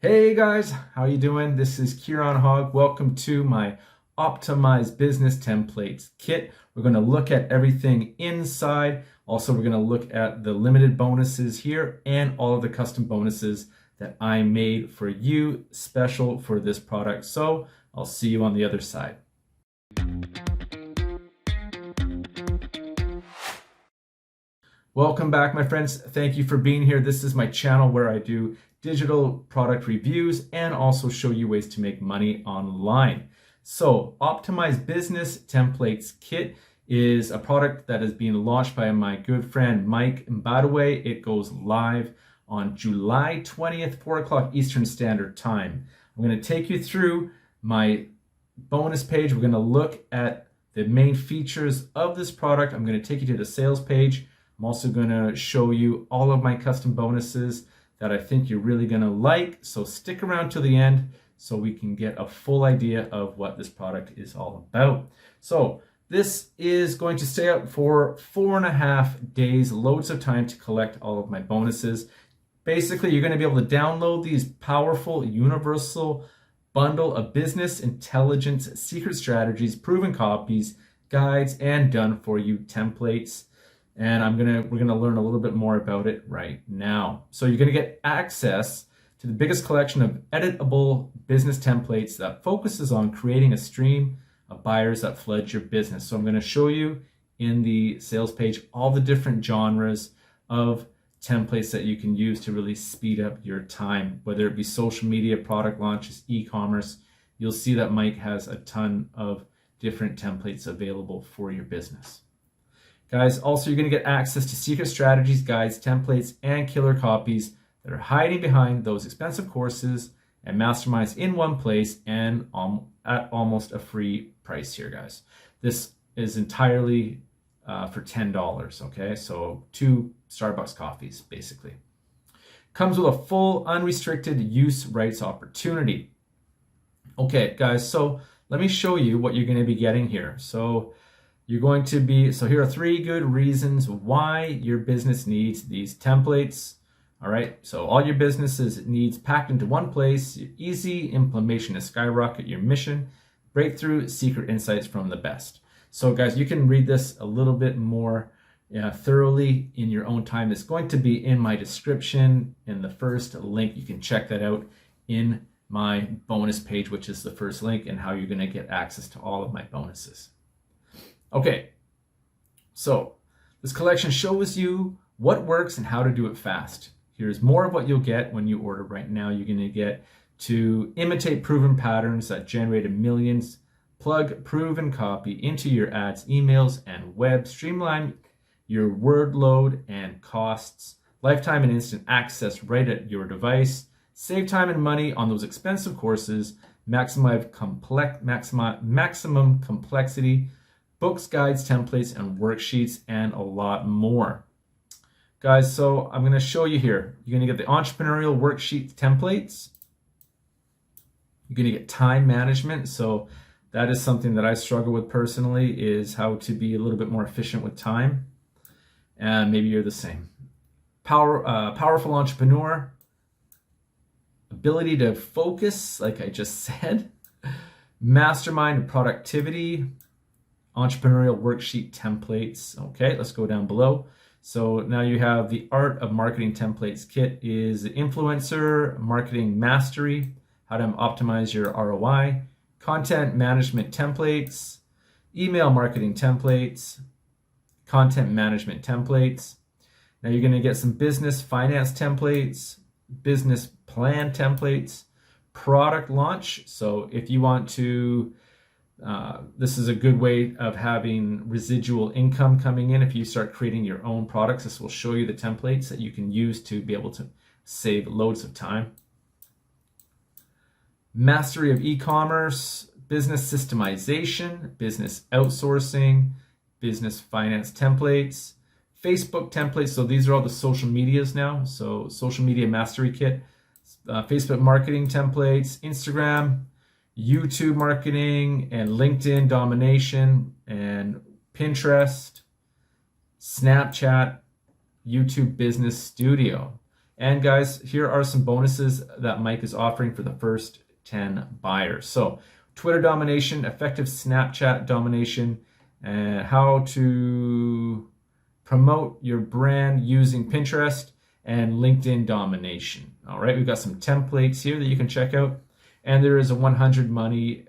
Hey guys, how you doing? This is Keiron Hogg. Welcome to my Optimized Business Templates kit. We're going to look at everything inside. Also, we're going to look at the limited bonuses here and all of the custom bonuses that I made for you, special for this product. So I'll see you on the other side. Welcome back, my friends. Thank you for being here. This is my channel where I do digital product reviews and also show you ways to make money online. So Optimized Business Templates Kit is a product that is being launched by my good friend Mike. And by the way, it goes live on July 20th, 4 o'clock Eastern Standard Time. I'm going to take you through my bonus page. We're going to look at the main features of this product. I'm going to take you to the sales page. I'm also going to show you all of my custom bonuses that I think you're really going to like. So stick around to the end so we can get a full idea of what this product is all about. So this is going to stay up for 4.5 days, loads of time to collect all of my bonuses. Basically, you're going to be able to download these powerful universal bundle of business intelligence, secret strategies, proven copies, guides, and done for you templates. And we're gonna learn a little bit more about it right now. So you're gonna get access to the biggest collection of editable business templates that focuses on creating a stream of buyers that flood your business. So I'm gonna show you in the sales page all the different genres of templates that you can use to really speed up your time, whether it be social media, product launches, e-commerce. You'll see that Mike has a ton of different templates available for your business. Guys, also you're going to get access to secret strategies, guides, templates, and killer copies that are hiding behind those expensive courses and masterminds in one place and at almost a free price here, guys. This is entirely for $10, okay? So 2 Starbucks coffees, basically. Comes with a full unrestricted use rights opportunity. Okay, guys, so let me show you what you're going to be getting here. So here are 3 good reasons why your business needs these templates. All right, so all your businesses needs packed into one place, easy implementation to skyrocket your mission, breakthrough secret insights from the best. So guys, you can read this a little bit more thoroughly in your own time. It's going to be in my description in the first link. You can check that out in my bonus page, which is the first link, and how you're gonna get access to all of my bonuses. Okay, so this collection shows you what works and how to do it fast. Here's more of what you'll get when you order right now. You're going to get to imitate proven patterns that generated millions, plug proven copy into your ads, emails, and web, streamline your word load and costs, lifetime and instant access right at your device, save time and money on those expensive courses, maximum complexity, books, guides, templates, and worksheets, and a lot more. Guys, so I'm going to show you here. You're going to get the entrepreneurial worksheet templates. You're going to get time management. So that is something that I struggle with personally, is how to be a little bit more efficient with time. And maybe you're the same. Powerful entrepreneur. Ability to focus, like I just said. Mastermind productivity. Entrepreneurial worksheet templates. Okay, let's go down below. So now you have the Art of Marketing Templates kit is influencer marketing mastery, how to optimize your ROI, content management templates, email marketing templates, content management templates. Now you're going to get some business finance templates, business plan templates, product launch. So if you want to this is a good way of having residual income coming in. If you start creating your own products, this will show you the templates that you can use to be able to save loads of time. Mastery of e-commerce, business systemization, business outsourcing, business finance templates, Facebook templates. So these are all the social medias now. So social media mastery kit, Facebook marketing templates, Instagram, YouTube marketing, and LinkedIn domination, and Pinterest, Snapchat, YouTube Business Studio. And guys, here are some bonuses that Mike is offering for the first 10 buyers. So Twitter domination, effective Snapchat domination, and how to promote your brand using Pinterest, and LinkedIn domination. All right, we've got some templates here that you can check out. And there is a 100 money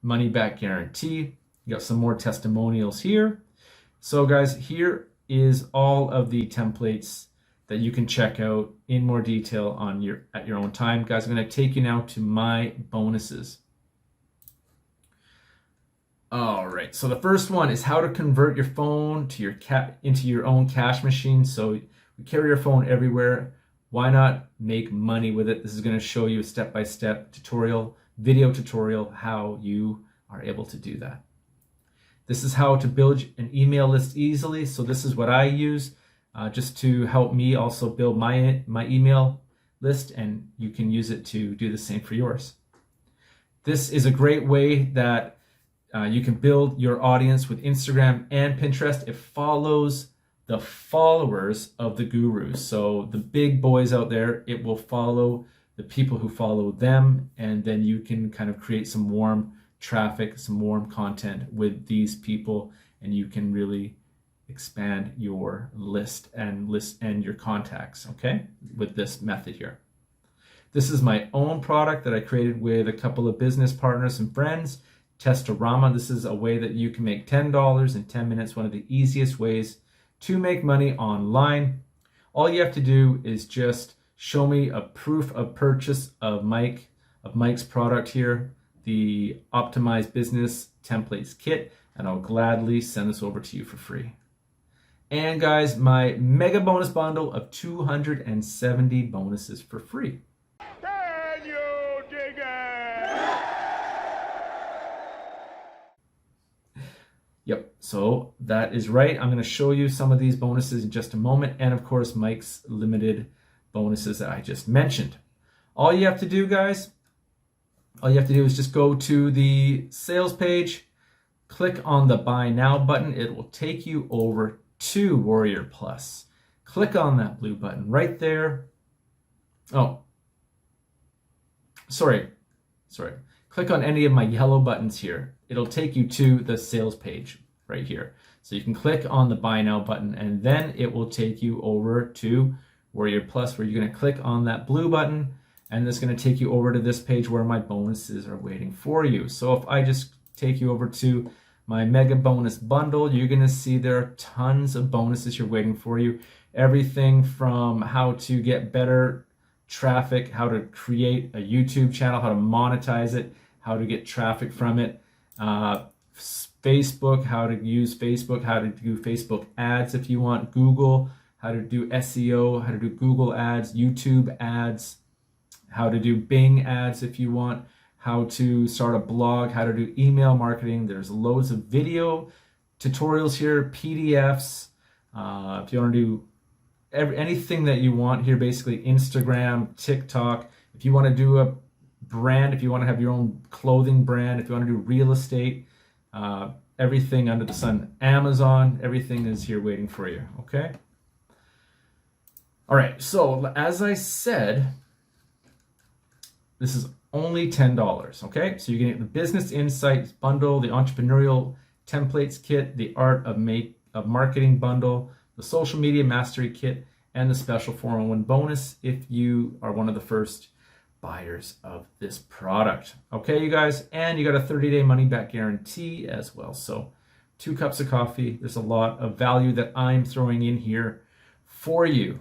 back guarantee. You got some more testimonials here. So guys, here is all of the templates that you can check out in more detail at your own time. Guys, I'm going to take you now to my bonuses. All right, so the first one is how to convert your phone to into your own cash machine. So you carry your phone everywhere. Why not make money with it? This is going to show you a step-by-step tutorial, video tutorial, how you are able to do that. This is how to build an email list easily. So this is what I use just to help me also build my email list, and you can use it to do the same for yours. This is a great way that you can build your audience with Instagram and Pinterest. It follows the followers of the gurus. So the big boys out there, it will follow the people who follow them, and then you can kind of create some warm traffic, some warm content with these people, and you can really expand your list and your contacts, okay, with this method here. This is my own product that I created with a couple of business partners and friends. Testorama. This is a way that you can make $10 in 10 minutes, one of the easiest ways to make money online. All you have to do is just show me a proof of purchase of Mike's product here, the Optimized Business Templates Kit, and I'll gladly send this over to you for free. And guys, my mega bonus bundle of 270 bonuses for free. Can you dig it? Yep, so that is right. I'm going to show you some of these bonuses in just a moment, and of course Mike's limited bonuses that I just mentioned. All you have to do, guys, is just go to the sales page, click on the Buy Now button. It will take you over to Warrior Plus. Click on that blue button right there. Oh, sorry. Click on any of my yellow buttons here. It'll take you to the sales page right here. So you can click on the Buy Now button, and then it will take you over to Warrior Plus, where you're going to click on that blue button, and it's going to take you over to this page where my bonuses are waiting for you. So if I just take you over to my mega bonus bundle, you're going to see there are tons of bonuses here waiting for you. Everything from how to get better traffic, how to create a YouTube channel, how to monetize it, how to get traffic from it, Facebook, how to use Facebook, how to do Facebook ads if you want, Google, how to do SEO, how to do Google ads, YouTube ads, how to do Bing ads if you want, how to start a blog, how to do email marketing. There's loads of video tutorials here, PDFs, if you want to do anything that you want here, basically Instagram, TikTok. If you want to do a brand, if you want to have your own clothing brand, if you want to do real estate, everything under the sun, Amazon, everything is here waiting for you, okay? All right, so as I said, this is only $10, okay? So you're getting the Business Insights Bundle, the Entrepreneurial Templates Kit, the Art of Marketing Bundle, the Social Media Mastery Kit, and the Special 401 bonus if you are one of the first buyers of this product. Okay, you guys, and you got a 30-day money-back guarantee as well. So 2 cups of coffee. There's a lot of value that I'm throwing in here for you.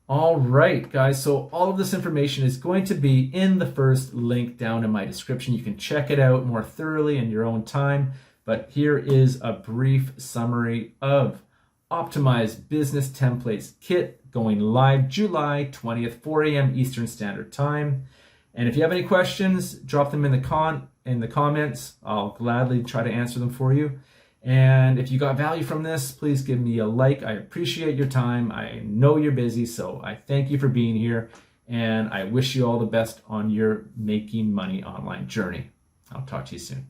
All right, guys, so all of this information is going to be in the first link down in my description. You can check it out more thoroughly in your own time, but here is a brief summary of Optimized Business Templates Kit going live July 20th, 4 a.m. Eastern Standard Time. And if you have any questions, drop them in the comments. I'll gladly try to answer them for you. And if you got value from this, please give me a like. I appreciate your time. I know you're busy, so I thank you for being here. And I wish you all the best on your making money online journey. I'll talk to you soon.